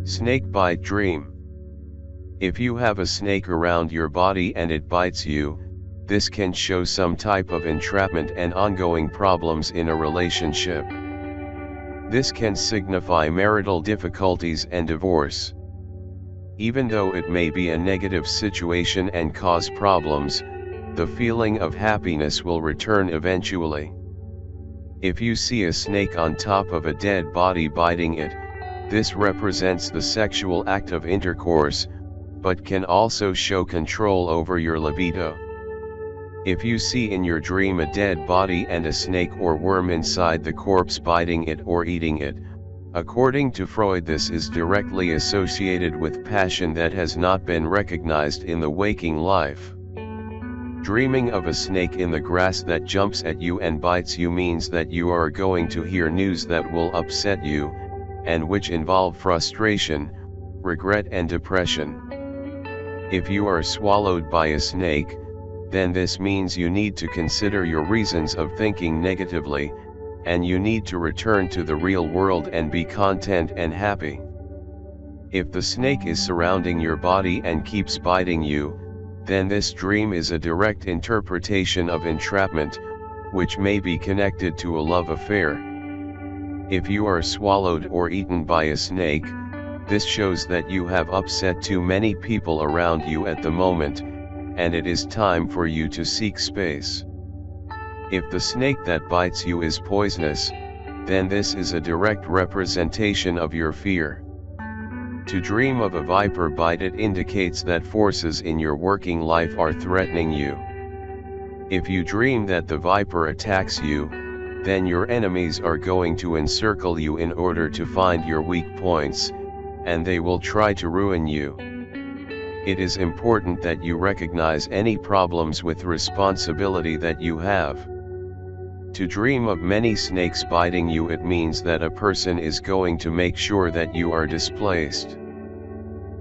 Snake bite dream. If you have a snake around your body and it bites you, this can show some type of entrapment and ongoing problems in a relationship. This can signify marital difficulties and divorce. Even though it may be a negative situation and cause problems, the feeling of happiness will return eventually. If you see a snake on top of a dead body biting it, this represents the sexual act of intercourse, but can also show control over your libido. If you see in your dream a dead body and a snake or worm inside the corpse biting it or eating it, according to Freud, this is directly associated with passion that has not been recognized in the waking life. Dreaming of a snake in the grass that jumps at you and bites you means that you are going to hear news that will upset you, and which involve frustration, regret and depression. If you are swallowed by a snake, then this means you need to consider your reasons of thinking negatively, and you need to return to the real world and be content and happy. If the snake is surrounding your body and keeps biting you, then this dream is a direct interpretation of entrapment, which may be connected to a love affair. If you are swallowed or eaten by a snake, this shows that you have upset too many people around you at the moment, and it is time for you to seek space. If the snake that bites you is poisonous, then this is a direct representation of your fear. To dream of a viper bite, it indicates that forces in your working life are threatening you. If you dream that the viper attacks you, then your enemies are going to encircle you in order to find your weak points, and they will try to ruin you. It is important that you recognize any problems with responsibility that you have. To dream of many snakes biting you, it means that a person is going to make sure that you are displaced.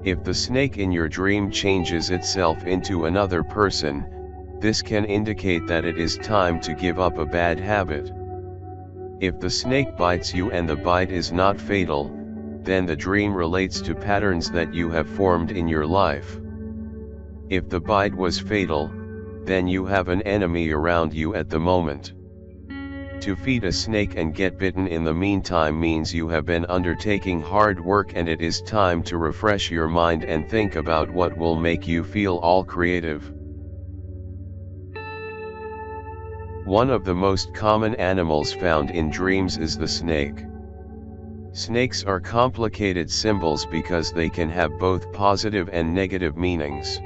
If the snake in your dream changes itself into another person, this can indicate that it is time to give up a bad habit. If the snake bites you and the bite is not fatal, then the dream relates to patterns that you have formed in your life. If the bite was fatal, then you have an enemy around you at the moment. To feed a snake and get bitten in the meantime means you have been undertaking hard work, and it is time to refresh your mind and think about what will make you feel all creative. One of the most common animals found in dreams is the snake. Snakes are complicated symbols because they can have both positive and negative meanings.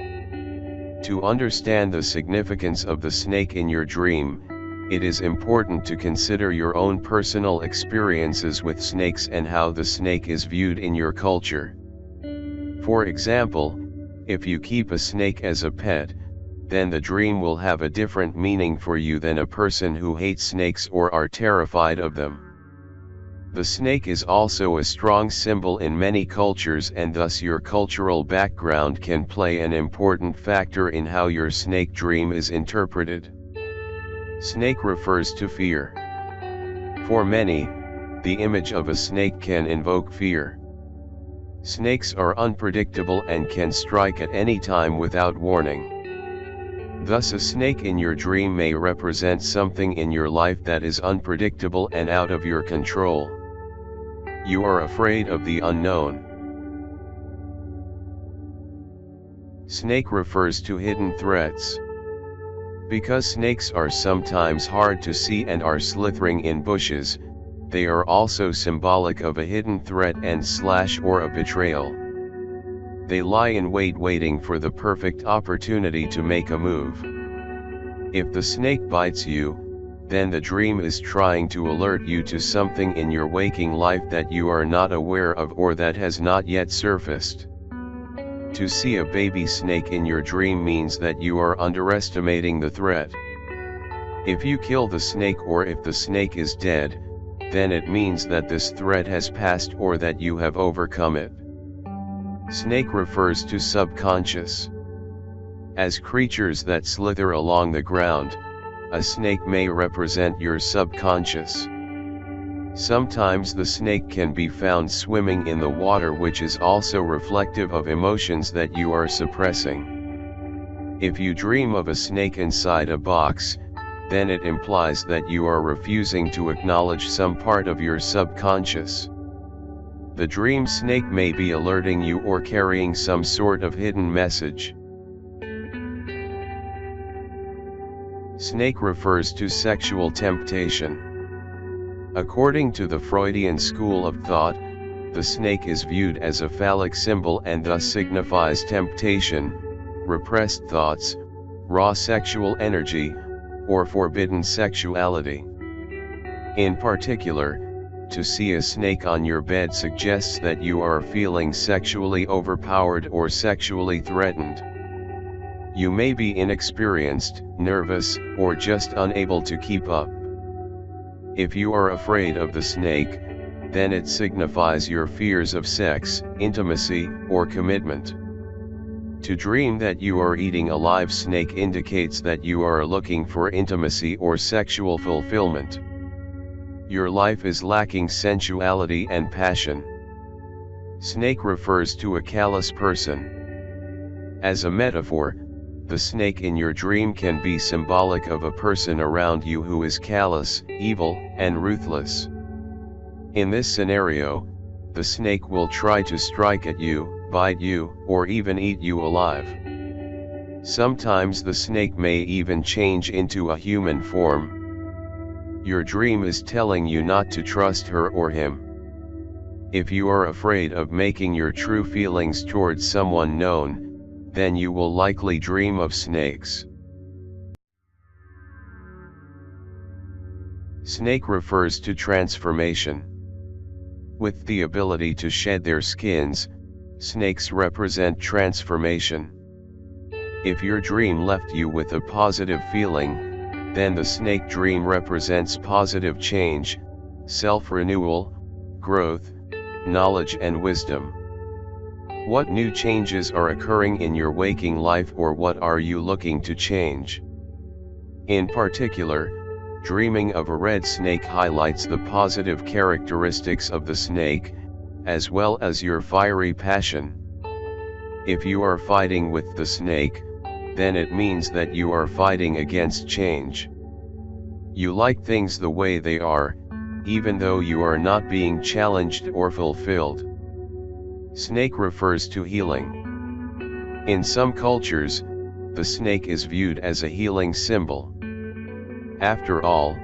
To understand the significance of the snake in your dream, it is important to consider your own personal experiences with snakes and how the snake is viewed in your culture. For example, if you keep a snake as a pet, then the dream will have a different meaning for you than a person who hates snakes or are terrified of them. The snake is also a strong symbol in many cultures, and thus your cultural background can play an important factor in how your snake dream is interpreted. Snake refers to fear. For many, the image of a snake can invoke fear. Snakes are unpredictable and can strike at any time without warning. Thus, a snake in your dream may represent something in your life that is unpredictable and out of your control. You are afraid of the unknown. Snake refers to hidden threats. Because snakes are sometimes hard to see and are slithering in bushes, they are also symbolic of a hidden threat or a betrayal. They lie in wait, waiting for the perfect opportunity to make a move. If the snake bites you, then the dream is trying to alert you to something in your waking life that you are not aware of or that has not yet surfaced. To see a baby snake in your dream means that you are underestimating the threat. If you kill the snake or if the snake is dead, then it means that this threat has passed or that you have overcome it. Snake refers to subconscious. As creatures that slither along the ground, a snake may represent your subconscious. Sometimes the snake can be found swimming in the water, which is also reflective of emotions that you are suppressing. If you dream of a snake inside a box, then it implies that you are refusing to acknowledge some part of your subconscious. The dream snake may be alerting you or carrying some sort of hidden message. Snake refers to sexual temptation. According to the Freudian school of thought, the snake is viewed as a phallic symbol and thus signifies temptation, repressed thoughts, raw sexual energy, or forbidden sexuality. In particular, to see a snake on your bed suggests that you are feeling sexually overpowered or sexually threatened. You may be inexperienced, nervous, or just unable to keep up. If you are afraid of the snake, then it signifies your fears of sex, intimacy, or commitment. To dream that you are eating a live snake indicates that you are looking for intimacy or sexual fulfillment. Your life is lacking sensuality and passion. Snake refers to a callous person. As a metaphor, the snake in your dream can be symbolic of a person around you who is callous, evil, and ruthless. In this scenario, the snake will try to strike at you, bite you, or even eat you alive. Sometimes the snake may even change into a human form. Your dream is telling you not to trust her or him. If you are afraid of making your true feelings towards someone known, then you will likely dream of snakes. Snake refers to transformation. With the ability to shed their skins, snakes represent transformation. If your dream left you with a positive feeling, then the snake dream represents positive change, self-renewal, growth, knowledge and wisdom. What new changes are occurring in your waking life, or what are you looking to change? In particular, dreaming of a red snake highlights the positive characteristics of the snake, as well as your fiery passion. If you are fighting with the snake, then it means that you are fighting against change. You like things the way they are, even though you are not being challenged or fulfilled. Snake refers to healing. In some cultures, the snake is viewed as a healing symbol. After all,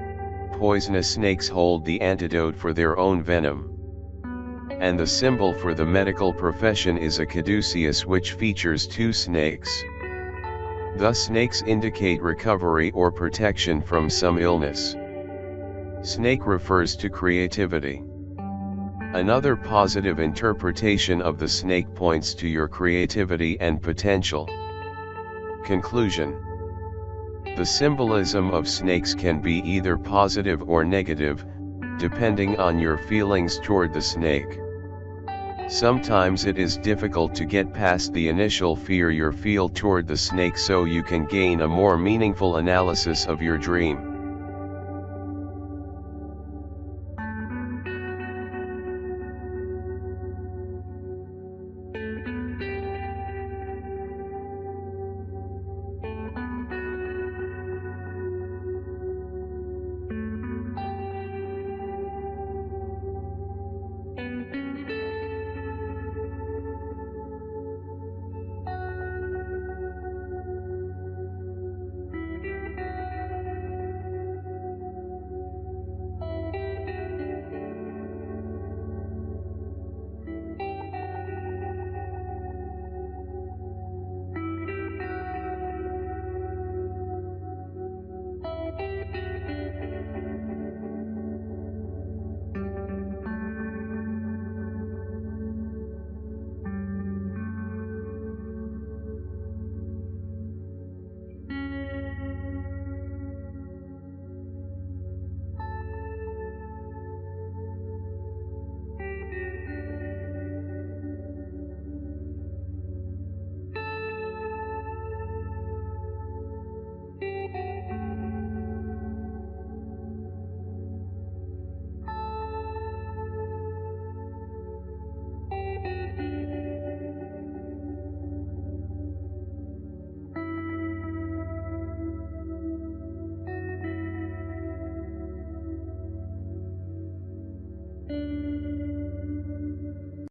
poisonous snakes hold the antidote for their own venom. And the symbol for the medical profession is a caduceus, which features two snakes. Thus snakes indicate recovery or protection from some illness. Snake refers to creativity. Another positive interpretation of the snake points to your creativity and potential. Conclusion. The symbolism of snakes can be either positive or negative, depending on your feelings toward the snake. Sometimes it is difficult to get past the initial fear you feel toward the snake, so you can gain a more meaningful analysis of your dream.